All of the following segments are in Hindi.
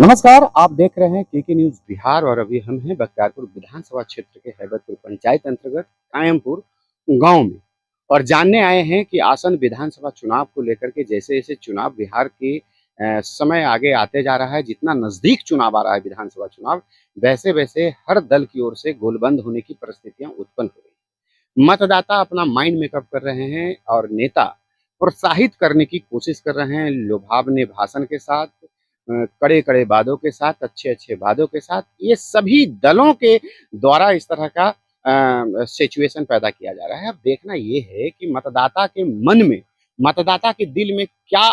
नमस्कार, आप देख रहे हैं केके न्यूज़ बिहार और अभी हम हैं बख्तियारपुर विधानसभा क्षेत्र के हैबतपुर पंचायत अंतर्गत कायमपुर गांव में और जानने आए हैं कि आसन विधानसभा चुनाव को लेकर के जैसे-जैसे चुनाव बिहार के समय आगे आते जा रहा है, जितना नज़दीक चुनाव आ रहा है विधानसभा चुनाव, वैसे-वैसे हर दल की ओर से गोलबंद होने की परिस्थितियां उत्पन्न हो रही हैं। मतदाता अपना माइंड मेकअप कर रहे हैं और नेता प्रोत्साहित करने की कोशिश कर रहे हैं लुभावने भाषण के साथ, कड़े-कड़े वादों के साथ, अच्छे-अच्छे वादों के साथ, ये सभी दलों के द्वारा इस तरह का सिचुएशन पैदा किया जा रहा है। अब देखना ये है कि मतदाता के मन में, मतदाता के दिल में क्या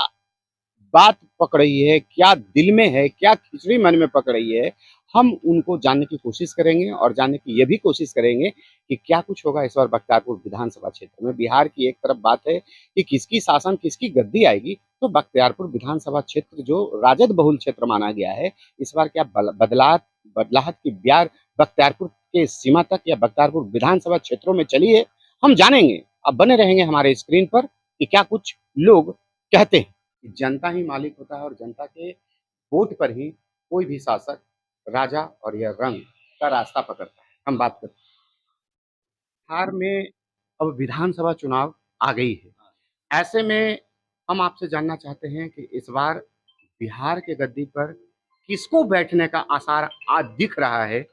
बात पक रही है, क्या दिल में है, क्या खिचड़ी मन में पक रही है, हम उनको जानने की कोशिश करेंगे और जानने की ये भी कोशिश करेंगे कि क्या कुछ होगा इस बार बख्तियारपुर विधानसभा क्षेत्र में। बिहार की एक तरफ बात है कि किसकी शासन, किसकी गद्दी आएगी, तो बख्तियारपुर विधानसभा क्षेत्र जो राजद बहुल क्षेत्र माना गया है, इस बार क्या बदलाहट की ब्यार बख्तियारपुर के सीमा तक या बख्तियारपुर विधानसभा क्षेत्रों में चली है, हम जानेंगे। अब बने रहेंगे हमारे स्क्रीन पर कि क्या कुछ लोग कहते हैं। जनता ही मालिक होता है और जनता के वोट पर ही कोई भी शासक, राजा और यह रंग का रास्ता पकड़ता है। हम बात करते हैं बिहार में अब विधानसभा चुनाव आ गई है। ऐसे में हम आपसे जानना चाहते हैं कि इस बार बिहार के गद्दी पर किसको बैठने का आसार आज दिख रहा है?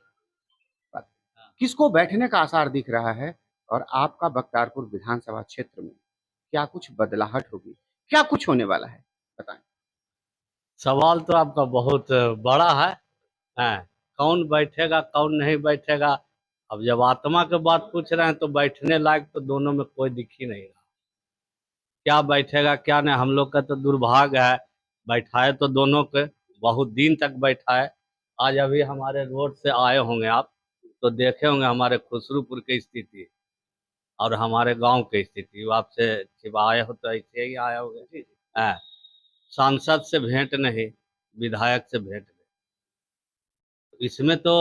किसको बैठने का आसार दिख रहा है? और आपका बख्तियारपुर विधानसभा क्षेत्र में क्या कुछ बदलाहट होगी? क्या कुछ होने वाला है? बताएं। सवाल तो आपका बहुत बड़ा है। कौन बैठेगा कौन नहीं बैठेगा। अब जब आत्मा के बात पूछ रहे हैं तो बैठने लायक तो दोनों में कोई दिख ही नहीं रहा। क्या बैठेगा क्या नहीं, हम लोग का तो दुर्भाग्य है। बैठाए तो दोनों के बहुत दिन तक बैठाए। आज अभी हमारे रोड से आए होंगे आप तो देखे होंगे हमारे खुसरूपुर की स्थिति और हमारे गांव की स्थिति। वो आपसे जब आए हो तो ऐसे ही आए होंगे। सांसद से भेंट नहीं, विधायक से भेंट नहीं। इसमें तो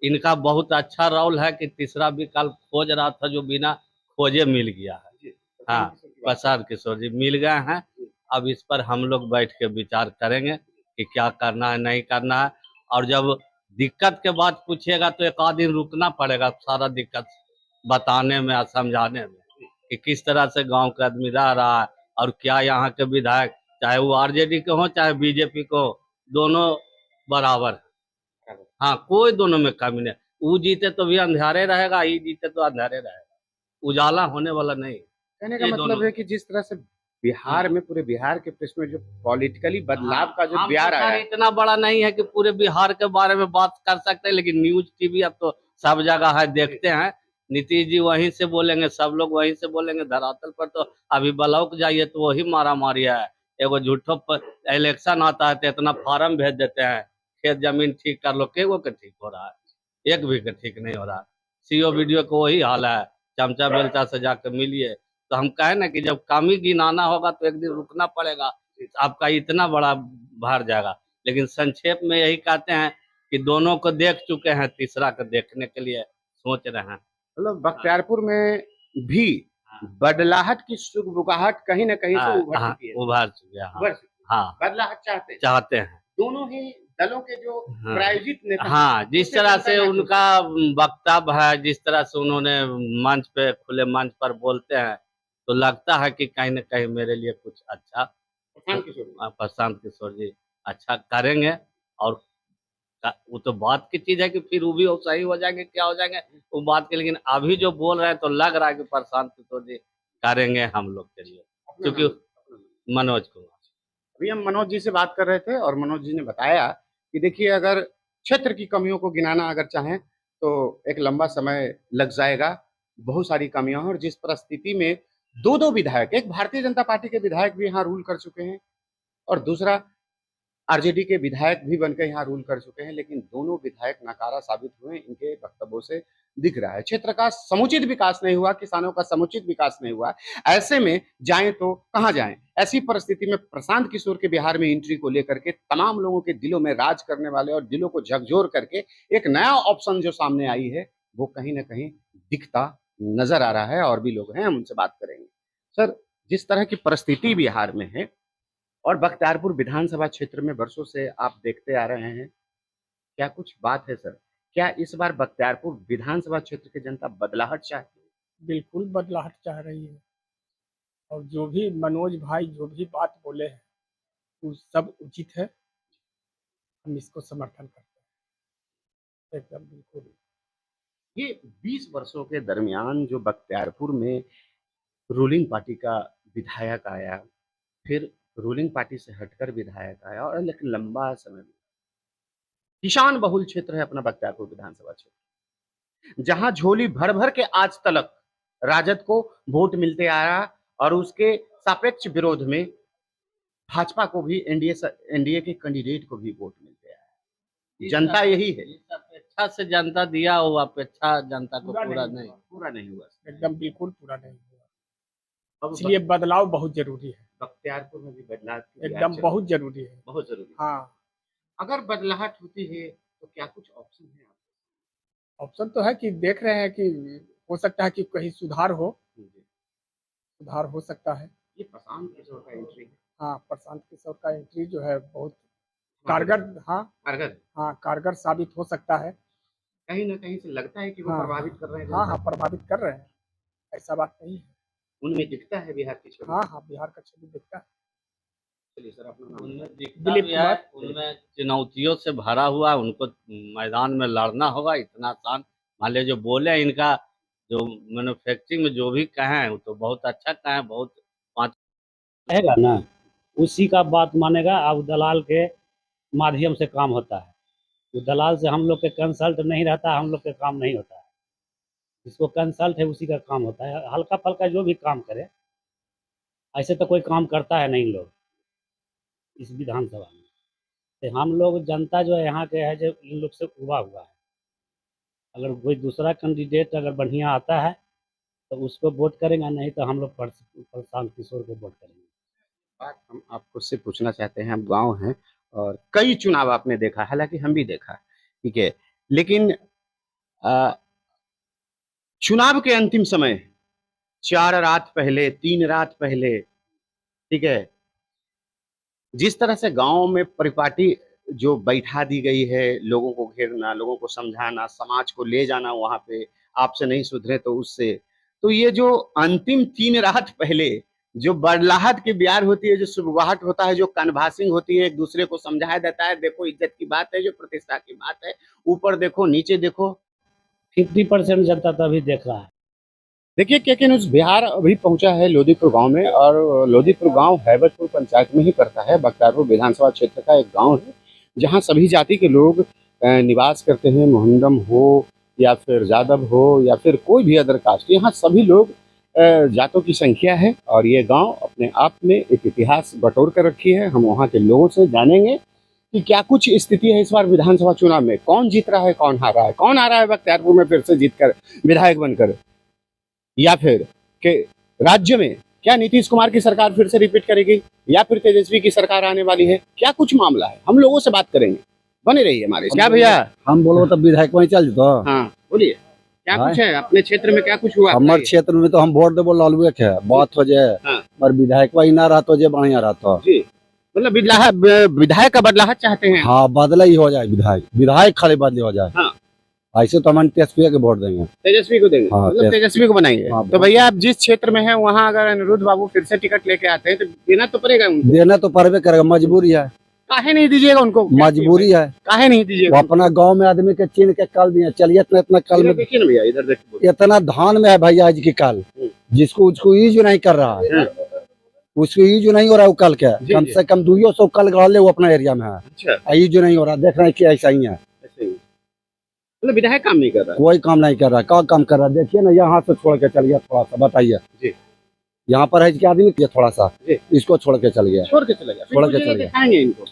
इनका बहुत अच्छा रोल है कि तीसरा विकल्प खोज रहा था जो बिना खोजे मिल गया है। हाँ, प्रसाद किशोर जी मिल गए हैं। अब इस पर हम लोग बैठ के विचार करेंगे कि क्या करना है नहीं करना है। और जब दिक्कत के बाद पूछिएगा तो एक आध दिन रुकना पड़ेगा सारा दिक्कत बताने में और समझाने में कि किस तरह से गांव का आदमी रह रहा है और क्या यहाँ के विधायक चाहे वो आरजेडी के हो चाहे बीजेपी को, दोनों बराबर है। हाँ, कोई दोनों में कमी नहीं। वो जीते तो भी अंधेरे रहेगा, ये जीते तो अंधेरे रहेगा, उजाला होने वाला नहीं। कहने का ये मतलब दोनों है कि जिस तरह से बिहार में, पूरे बिहार के प्रश्न में जो पॉलिटिकली बदलाव का जो हम ब्यार तो आया सर है, इतना बड़ा नहीं है कि पूरे बिहार के बारे में बात कर सकते हैं, लेकिन न्यूज टीवी अब तो सब जगह है, देखते हैं। नीतीश जी वहीं से बोलेंगे, सब लोग वहीं से बोलेंगे। धरातल पर तो अभी ब्लॉक जाइए तो वही मारा मारी है। एगो झूठो पर इलेक्शन आता है तो इतना फार्म भेज देते हैं, खेत जमीन ठीक कर लो, केगो के ठीक हो रहा है? एक भी के ठीक नहीं हो रहा। सीओ वीडियो को वही हाल है, चमचा बेलचा से जाकर मिलिए। तो हम कहें ना कि जब कम ही गिनाना होगा तो एक दिन रुकना पड़ेगा, आपका इतना बड़ा भर जाएगा। लेकिन संक्षेप में यही कहते हैं कि दोनों को देख चुके हैं, तीसरा को देखने के लिए सोच रहे हैं। मतलब बख्तियारपुर में भी बदलाहट की सुगबुगाहट कहीं ना कहीं से उभर हाँ, चुकी है। उभर चुके हैं। उभर चुकी है। हाँ, बदलाहट चाहते हैं चाहते हैं। दोनों ही दलों के जो हाँ, प्रायोजित नेता हैं, हाँ, जिस उससे तरह जनता से महसूस उनका वक्तव्य है, जिस तरह से उन्होंने मंच पे खुले मंच पर बोलते हैं, तो लगता है कि कहीं न कहीं मेरे लिए कुछ अच्छा प्रशांत किशोर। प्रशांत किशोर जी अच्छा करेंगे। और वो तो बात की चीज है कि फिर वो भी सही हो जाएंगे, क्या हो जाएंगे वो बात के। लेकिन अभी जो बोल रहे हैं तो लग रहा है कि प्रशांत किशोर जी करेंगे हम लोग के लिए, क्योंकि मनोज कुमार। अभी हम मनोज जी से बात कर रहे थे और मनोज जी ने बताया कि देखिए, अगर क्षेत्र की कमियों को गिनाना अगर चाहें तो एक लंबा समय लग जाएगा। बहुत सारी कमियां हैं और जिस परिस्थिति में दो दो विधायक, एक भारतीय जनता पार्टी के विधायक भी यहाँ रूल कर चुके हैं और दूसरा आरजेडी के विधायक भी बनकर यहाँ रूल कर चुके हैं, लेकिन दोनों विधायक नाकारा साबित हुए, इनके वक्तव्यों से दिख रहा है। क्षेत्र का समुचित विकास नहीं हुआ, किसानों का समुचित विकास नहीं हुआ। ऐसे में जाएं तो कहाँ जाएं? ऐसी परिस्थिति में प्रशांत किशोर के बिहार में एंट्री को लेकर के तमाम लोगों के दिलों में राज करने वाले और दिलों को झकझोर करके एक नया ऑप्शन जो सामने आई है, वो कहीं ना कहीं दिखता नजर आ रहा है। और भी लोग हैं, हम उनसे बात करेंगे। सर, जिस तरह की परिस्थिति बिहार में है और बख्तियारपुर विधानसभा क्षेत्र में वर्षों से आप देखते आ रहे हैं, क्या कुछ बात है सर? क्या इस बार बख्तियारपुर विधानसभा क्षेत्र की जनता बदलाहट चाहती है? बिल्कुल बदलाहट चाह रही है। और जो भी मनोज भाई जो भी बात बोले हैं वो सब उचित है। हम इसको समर्थन करते हैं एकदम बिल्कुल। ये 20 वर्षों के दरमियान जो बख्तियारपुर में रूलिंग पार्टी का विधायक आया, फिर रूलिंग पार्टी से हटकर विधायक आया और लेकिन लंबा समय किसान बहुल क्षेत्र है अपना बख्तियारपुर विधानसभा क्षेत्र, जहां झोली भर भर के आज तलक राजद को वोट मिलते आ रहा और उसके सापेक्ष विरोध में भाजपा को भी एनडीए के कैंडिडेट को भी वोट मिलते आ रहा। जनता यही है, इस अपेक्षा से जनता दिया, वो अपेक्षा जनता को पूरा नहीं हुआ एकदम बिल्कुल पूरा नहीं हुआ। अब इसलिए बदलाव बहुत जरूरी है। बख्तियारपुर में भी बदलाव की एकदम बात बहुत जरूरी है। बहुत जरूरी है। हाँ, अगर बदलाहट होती है तो क्या कुछ ऑप्शन है आपके? ऑप्शन तो है कि देख रहे हैं कि हो सकता है कि कहीं सुधार जी। हो सकता है। ये प्रशांत किशोर का एंट्री है। हाँ, प्रशांत किशोर का एंट्री जो है बहुत कारगर कारगर साबित हो सकता है। कहीं ना कहीं से लगता है कि वो हाँ, प्रभावित कर रहे हैं। हाँ, प्रभावित कर रहे हैं, ऐसा बात नहीं है। उनमें दिखता है बिहार की छवि। हाँ, बिहार का छवि दिखता है। चलिए सर, अपना नाम उनमें दिखता दिलीप भी है, उनमें चुनौतियों से भरा हुआ, उनको मैदान में लड़ना होगा। इतना आसान मान लीजिए जो बोले, इनका जो मैन्युफैक्चरिंग में जो भी कहें वो तो बहुत अच्छा कहें, बहुत रहेगा ना, उसी का बात मानेगा। अब दलाल के माध्यम से काम होता है, वो दलाल से हम लोग के कंसल्ट नहीं रहता, हम लोग के काम नहीं होता है। जिसको कंसल्ट है उसी का काम होता है। हल्का फल्का जो भी काम करे, ऐसे तो कोई काम करता है नहीं लोग इस विधानसभा में। तो हम लोग जनता जो है यहाँ के है, जो इन लोग से उबा हुआ है। अगर कोई दूसरा कैंडिडेट अगर बढ़िया आता है तो उसको वोट करेंगे, नहीं तो हम लोग प्रशांत किशोर को वोट करेंगे। बात हम आपको से पूछना चाहते हैं, आप गांव हैं और कई चुनाव आपने देखा, हालांकि हम भी देखा, ठीक है, लेकिन चुनाव के अंतिम समय 4 रात पहले 3 रात पहले, ठीक है, जिस तरह से गांव में परिपाटी जो बैठा दी गई है, लोगों को घेरना, लोगों को समझाना, समाज को ले जाना वहां पे, आपसे नहीं सुधरे तो उससे, तो ये जो अंतिम 3 रात पहले जो बड़लाहट की ब्यार होती है, जो सुबगाहट होता है, जो कन्वासिंग होती है, एक दूसरे को समझाया जाता है, देखो इज्जत की बात है, जो प्रतिष्ठा की बात है, ऊपर देखो नीचे देखो। 50% जनता तो अभी देख रहा है। देखिए केके न्यूज़ बिहार अभी पहुंचा है लोदीपुर गांव में, और लोदीपुर गांव हैबतपुर पंचायत में ही पड़ता है। बख्तियारपुर विधानसभा क्षेत्र का एक गांव है जहां सभी जाति के लोग निवास करते हैं। मोहम्मदम हो या फिर यादव हो या फिर कोई भी अदर कास्ट, यहाँ सभी लोग जातों की संख्या है। और ये गांव अपने आप में एक इतिहास बटोर कर रखी है। हम वहाँ के लोगों से जानेंगे कि क्या कुछ स्थिति है इस बार विधानसभा चुनाव में, कौन जीत रहा है, कौन हार रहा है, कौन आ रहा है बख्तियारपुर में फिर से जीतकर विधायक बनकर, या फिर के राज्य में क्या नीतीश कुमार की सरकार फिर से रिपीट करेगी या फिर तेजस्वी की सरकार आने वाली है, क्या कुछ मामला है, हम लोगों से बात करेंगे। बने रहिए हमारे। क्या भैया, हम बोलो तो विधायक वहीं चल तो। हाँ बोलिए, क्या कुछ है अपने क्षेत्र में, क्या कुछ हुआ? हमारे क्षेत्र में तो हम वोट देवो लालुए के बात हो जाए, हाँ। पर विधायक वही ना रहा तो जे बढ़िया रहता जी, मतलब विधायक का बदलाहट चाहते हैं। हाँ, बदला ही हो जाए, विधायक खाली बदली हो जाए। हाँ। ऐसे तो हम तेजस्वी के वोट देंगे, तेजस्वी को देंगे। हाँ, मतलब तेजस्वी को बनाएंगे। हाँ, तो भैया आप जिस क्षेत्र में हैं वहाँ अगर अनिरुद्ध बाबू फिर से टिकट लेके आते हैं तो देना तो पड़ेगा उनको। देना तो पड़बे करेगा, मजबूरी है। काहे नहीं दीजिएगा उनको? मजबूरी है, काहे नहीं दीजिएगा? वो अपना गांव में आदमी के चीन के कल दिए, चलिए इतना कल में देखिए ना भैया, इधर देखिए, इतना धान में है भैया आज की कल, जिसको उसको यूज नहीं कर रहा है, उसको यूज नहीं हो रहा है। वो कल के कम से कम 200 कल गाले वो अपना एरिया में है। अच्छा, यूज नहीं हो रहा, देख रहे हैं कि ऐसा ही है। मतलब विधायक काम नहीं कर रहा, कोई काम नहीं कर रहा। क्या काम कर रहा है देखिए ना, यहाँ से छोड़ के चल गया थोड़ा सा, बताइए जी। यहाँ पर है कि आदमी थोड़ा सा इसको छोड़ के चल गया, छोड़ के चला गया, छोड़ के चल गया। दिखाएंगे इनको,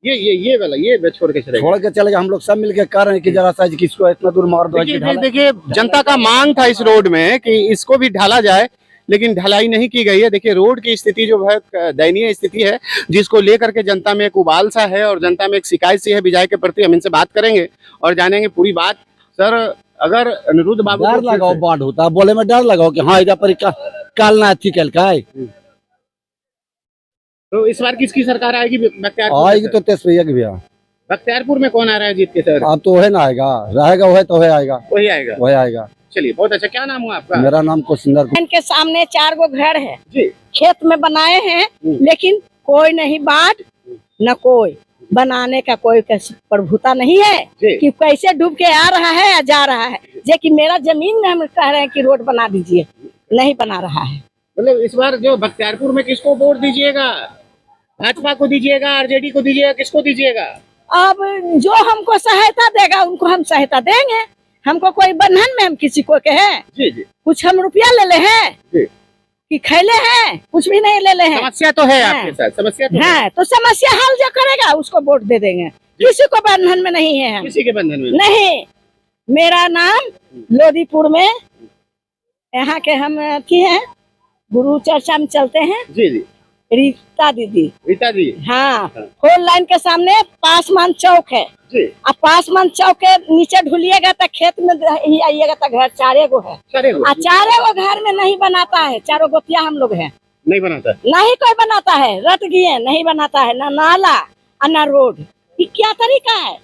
ये वाला ये छोड़ के चले गए। छोड़ के चले गए। हम लोग सब मिलके कर रहे हैं कि जरा सा किसको इतना दूर मार दो। देखिए जनता का मांग था इस रोड में कि इसको भी ढाला जाए, लेकिन ढलाई नहीं की गई है। देखिए रोड की स्थिति जो है दयनीय स्थिति है, जिसको लेकर के जनता में एक उबाल सा है और जनता में एक शिकायत सी है विधायक के प्रति। हम इनसे बात करेंगे और जानेंगे पूरी बात। सर, अगर अनिरुद्ध बाबू डर लगाओ, बाढ़ होता है बोले में डर लगाओ कि हाँ इधर पर काल ना अच्छी कल का है। तो इस बार किसकी सरकार आएगी बख्तियारपुर आएगी में? तो तेजप्रिया की भैया। बख्तियारपुर में कौन आ रहा है जीत के सर? अब तो वही ना आएगा, रहेगा वही तो वही आएगा, वही आएगा। वही आएगा। चलिए, बहुत अच्छा। क्या नाम हुआ आपका? मेरा नाम कुशिंदर। इनके सामने 4 गो घर है, जी खेत में बनाए हैं, लेकिन कोई नहीं बात न कोई बनाने का कोई प्रभुता नहीं है जी। कि कैसे डूब के आ रहा है या जा रहा है। जे कि मेरा जमीन में हम कह रहे हैं कि रोड बना दीजिए, नहीं बना रहा है। मतलब इस बार जो बख्तियारपुर में किसको वोट दीजिएगा? भाजपा को दीजिएगा, आरजेडी को दीजिएगा, किसको दीजिएगा? अब जो हमको सहायता देगा उनको हम सहायता देंगे। हमको कोई बंधन में हम किसी को कहे जी जी कुछ हम रुपया ले ले हैं जी। कि खैले हैं, कुछ भी नहीं ले ले हैं। समस्या तो है हाँ। आपके साथ, समस्या तो है। हाँ, तो समस्या हल जो करेगा उसको वोट दे देंगे। किसी को बंधन में नहीं है हम। किसी के बंधन में नहीं, मेरा नाम लोधीपुर में, यहाँ के हम अथी हैं, गुरु चर्चा में चलते हैं, जी जी। रीता दीदी। रीता जी हाँ, फोर लाइन के सामने पासमान चौक है। जी। अब पासमान चौक के नीचे ढूलिएगा तो खेत में ही आइएगा तो घर 4 गो है। सारे को और 4 गो घर में नहीं बनाता है, 4 गोतिया हम लोग हैं, नहीं बनाता। नहीं कोई बनाता है, रट गए नहीं बनाता है, ना नाला और ना रोड। ये क्या तरीका है?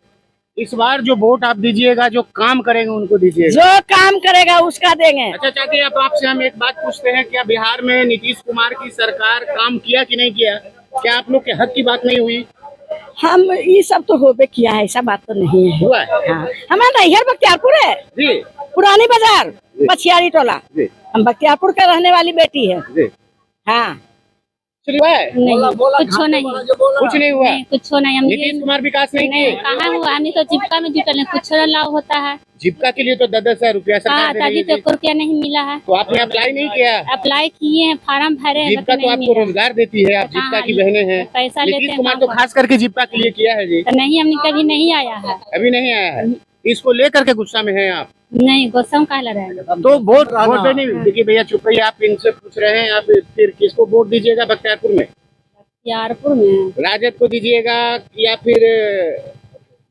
इस बार जो वोट आप दीजिएगा, जो काम करेंगे उनको दीजिएगा। जो काम करेगा उसका देंगे। अच्छा चाची, अब आपसे हम एक बात पूछते हैं, क्या बिहार में नीतीश कुमार की सरकार काम किया कि नहीं किया? क्या आप लोग के हक की बात नहीं हुई? हम ये सब तो होबे किया है, ऐसा बात तो नहीं है। हुआ है? हाँ, हमारा नैहर बख्तियारपुर है, जी पुरानी बाजार, पछियारी टोला। जी हम बख्तियारपुर का रहने वाली बेटी है। जी। हाँ, चलिए, हुआ है? कुछ नहीं कुछ नहीं हुआ। कुछ नहीं नीतीश कुमार विकास नहीं नहीं किए। कहाँ हुआ। हमने तो जीविका में जुटल है, कुछ लाभ होता है। जीविका के लिए तो 10,000 रुपया सरकार हाँ, दे रही तभी है तो जी। 1 रुपया नहीं मिला है। तो आपने अप्लाई नहीं किया? अप्लाई किए हैं, फार्म भरे हैं, जीविका बट तो नहीं आपको मिला। रोजगार देती है, आप जीविका की बहनें हैं। पैसा लेते नीतीश हैं कुमार गाँव तो का। खास करके जीविका के लिए किया है जी। तो नहीं, हमने कभी नहीं आया है। अभी नहीं आया है, इसको लेकर के गुस्सा में हैं आप? नहीं, गुस्सा कहा रहेगा। तो वोट पे नहीं। देखिए भैया, चुप रहिए, आप इनसे पूछ रहे हैं, आप फिर किसको वोट दीजिएगा बख्तियारपुर में? बख्तियारपुर में राजद को दीजिएगा या फिर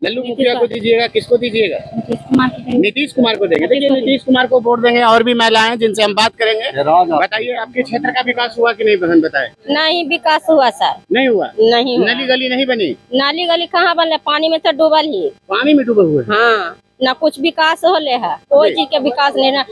लल्लू मुखिया को दीजिएगा? किसको दीजिएगा? नीतीश कुमार को देंगे। नीतीश कुमार को देंगे। देखिए, नीतीश कुमार को वोट देंगे। और भी महिलाएं जिनसे हम बात करेंगे। बताइए, आपके क्षेत्र का विकास हुआ कि नहीं बहन, बताएं। नहीं विकास हुआ सर, नहीं हुआ? नहीं हुआ। नली गली नहीं बनी? नाली गली कहाँ बने, पानी में तो डूबल ही। पानी में डूबे हुए हैं। हाँ, ना कुछ विकास होले है, कोई चीज के विकास नहीं। ना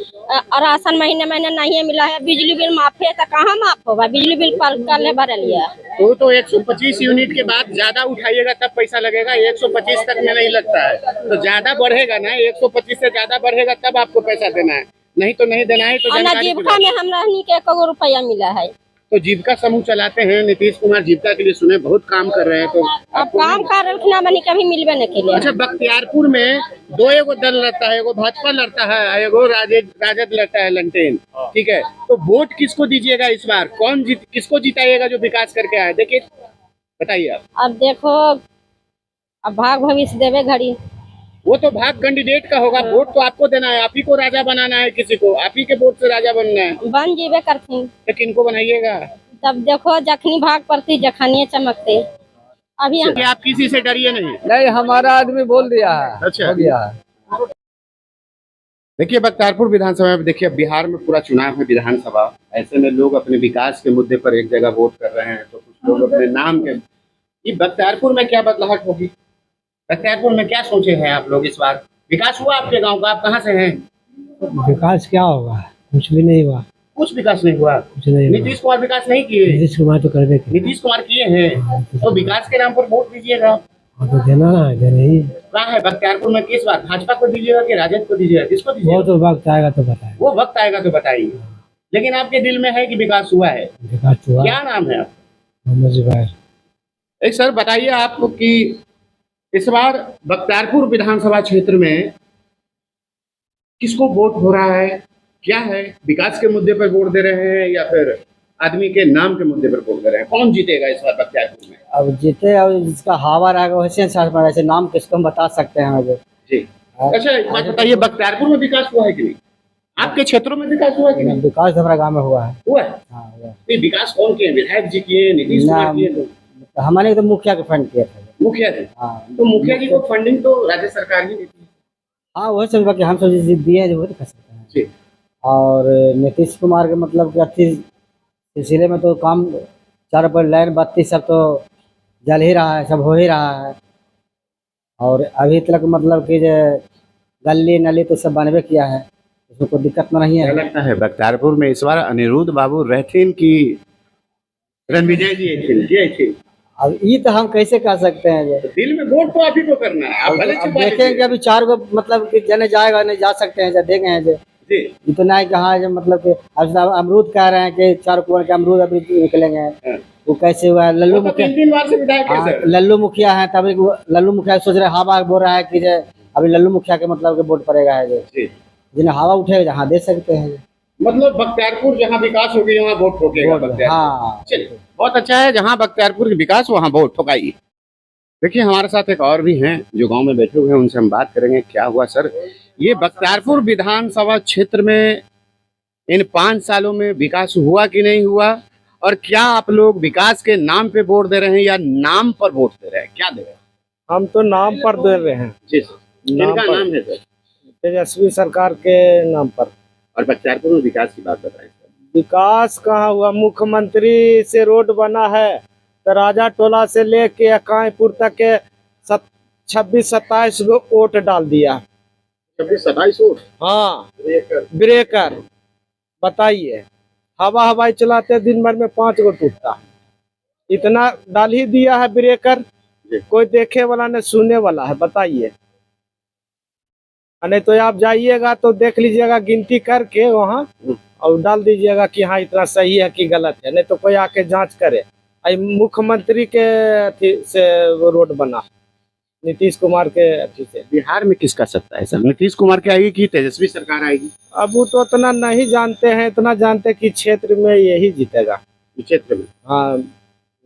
राशन महीने महीने नहीं मिला है, बिजली बिल माफ है तो कहाँ माफ होगा? बिजली बिल कल भर लिया। तो 125 यूनिट के बाद ज्यादा उठाइएगा तब पैसा लगेगा, 125 तक में नहीं लगता है। तो ज्यादा बढ़ेगा ना, 125 से ज्यादा बढ़ेगा तब आपको पैसा देना है, नहीं तो नहीं देना है। तो और ना जानकारी जीविका में हम रहनी के 1 रुपया मिला है। तो जीविका समूह चलाते हैं नीतीश कुमार, जीविका के लिए सुने बहुत काम कर रहे हैं। तो अब आपको काम कर रखना बनी कभी मिलबे नहीं के लिए। अच्छा, बख्तियारपुर में 2 एगो दल लड़ता है, एगो भाजपा लड़ता है, एगो राजद लड़ता है, लंटेन। ठीक है, तो वोट किसको दीजिएगा इस बार? किसको जिताइएगा जो विकास करके आए? देखिए, बताइए आप। अब देखो, अब भाग भविष्य देवे घड़ी। वो तो भाग कैंडिडेट का होगा, वोट तो आपको देना है, आप ही को राजा बनाना है, किसी को आप ही के वोट से राजा बनना है। बन जीवे करथिन। तो किनको बनाइएगा? तब देखो, जखनी भाग पड़ती जखनिए चमकते। अभी हम आप किसी से डरिए नहीं। नहीं, हमारा आदमी बोल दिया है, अच्छा, हो गया है। देखिए, बख्तियारपुर विधानसभा में, देखिए बिहार में पूरा चुनाव है विधानसभा, ऐसे में लोग अपने विकास के मुद्दे पर एक जगह वोट कर रहे हैं, तो कुछ लोग अपने नाम के। ये बख्तियारपुर में क्या बदलाहट होगी? बख्तियारपुर में क्या सोचे हैं आप लोग इस बार? विकास हुआ आपके गांव का? आप कहाँ से हैं? विकास क्या होगा, कुछ भी नहीं हुआ। कुछ विकास नहीं हुआ? कुछ नहीं हुआ। नीतीश कुमार विकास नहीं किए? नीतीश कुमार तो करबे किए। नीतीश कुमार किए हैं, तो विकास के नाम पर वोट दीजिएगा। हाँ, तो देना ना है, देना ही। कहाँ है बख्तियारपुर में किस बार? भाजपा को दीजिएगा कि राजद को दीजिएगा? किसको वो दीजिएगा? तो वक्त आएगा तो बताए। वो वक्त आएगा तो बताइए, लेकिन आपके दिल में है कि विकास हुआ है। विकास हुआ। क्या नाम है आपका? मोहम्मद जुबैर। एक सर बताइए आपको कि इस बार बख्तियारपुर विधानसभा क्षेत्र में किसको वोट हो रहा है? क्या है, विकास के मुद्दे पर वोट दे रहे हैं या फिर आदमी के नाम के मुद्दे पर वोट दे रहे हैं? कौन जीतेगा इस बार बख्तियारपुर में? अब जीते, अब जिसका हवा रहेगा वैसे साथ में, ऐसे नाम किसको हम बता सकते हैं अभी। जी। अच्छा, एक बात बताइए, बख्तियारपुर में विकास हुआ है कि नहीं? आपके क्षेत्रों में विकास हुआ है कि नहीं? विकास हमारा गाँव में हुआ है। हुआ है। हाँ, हुआ है। ये विकास कौन किए? विधायक जी किए, नीतीश कुमार किए? तो हमारे तो मुखिया के फंड किया था। मुखिया जी। हाँ, तो मुखिया जी को फंडिंग तो राज्य सरकार ही देती है। हाँ, वही सब बाकी हम सब जिस दिए हैं वो तो कर सकते हैं। जी। और नीतीश कुमार के मतलब कि अच्छी सिलसिले में तो काम चारों पर लाइन बत्ती सब तो जल ही रहा है, सब हो ही रहा है। और अभी तक मतलब कि जो गली नली तो सब बनबे किया है, इसमें कोई दिक्कत तो नहीं क्या है। लगता है बख्तियारपुर में इस बार अनिरुद्ध बाबू रहथिन की रणविजय जी अयथिन? अब ये तो हम कैसे कह सकते हैं जो दिल में वोट तो आप ही को करना है, आप भले अब छुपा देखेंगे लीजिए। अभी 4 गो मतलब कि जने जाएगा नहीं जा सकते हैं जो देखे हैं जो जी इतना है कहाँ जो मतलब कि अब सब अमरूद कह रहे हैं कि 4 कुंवर के अमरूद अभी निकलेंगे। हाँ। वो कैसे हुआ है? लल्लू वो तो मुखिया 3 बार से विधायक है हाँ, सर। लल्लू मुखिया है तभी लल्लू मुखिया सोच रहे हवा बोल रहा है कि जो अभी लल्लू मुखिया के मतलब के वोट पड़ेगा है जो जी जिन्हें हवा उठेगा जहाँ दे सकते हैं। मतलब बख्तियारपुर जहाँ विकास होगी वहाँ वोट ठोकेगा बख्तियारपुर। हाँ चलिए बहुत अच्छा है, जहाँ बख्तियारपुर की विकास वहाँ वोट ठोकाइए। देखिए हमारे साथ एक और भी हैं जो गांव में बैठे हुए हैं, उनसे हम बात करेंगे। क्या हुआ सर, ये बख्तियारपुर विधानसभा क्षेत्र में इन 5 सालों में विकास हुआ कि नहीं हुआ, और क्या आप लोग विकास के नाम पे वोट दे रहे हैं या नाम पर वोट दे रहे हैं, क्या दे रहे हैं? हम तो नाम पर दे रहे हैं, जी सर, नाम किनका पर। नाम है सर? तेजस्वी सरकार के नाम पर। और बख्तियारपुर में विकास की बात बताएं सर। विकास कहाँ हुआ? मुख्यमंत्री से रोड बना है तो राजा टोला से लेके अकाईपुर तक के 26-27 गो वोट डाल दिया। 26-27 वोट। हाँ ब्रेकर बताइए, हवा हवाई चलाते दिन भर में 5 गो टूटता है, इतना डाल ही दिया है ब्रेकर। जी। कोई देखे वाला न सुनने वाला है, बताइए। नहीं तो आप जाइएगा तो देख लीजिएगा गिनती करके वहाँ और डाल दीजिएगा कि हाँ इतना सही है कि गलत है, नहीं तो कोई आके जांच करे। आई मुख्यमंत्री के अथी से वो रोड बना, नीतीश कुमार के अथी से। बिहार में किसका सत्ता है सर, नीतीश कुमार की आएगी कि तेजस्वी सरकार आएगी? अब वो तो उतना नहीं जानते हैं, इतना जानते हैं कि क्षेत्र में यही जीतेगा। क्षेत्र में हाँ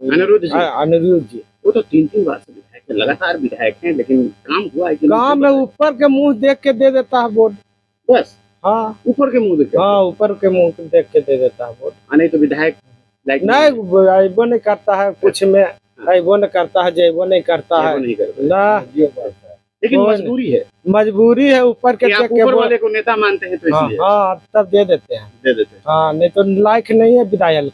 अनिरुद्ध जी। अनिरुद्ध जी वो तो 3 बार से विधायक है, लगातार विधायक हैं, लेकिन काम हुआ है कि नहीं? काम में ऊपर के मुंह देख के दे देता है वोट। बस हाँ ऊपर के मुंह देखते हैं। हाँ ऊपर के मुंह देख के दे देता है वोट। नहीं तो विधायक लाइक नहीं अबो नहीं करता है, कुछ में अबो नहीं करता है, जेबो नहीं करता है नहीं करते, ना। लेकिन कोई मजबूरी है मजबूरी है ऊपर के कि आप देख के ऊपर वोट। वाले को नेता मानते हैं तो हाँ इसलिए हाँ तब दे देते हैं। दे देते हैं। हाँ नहीं तो लायक नहीं है विधायक।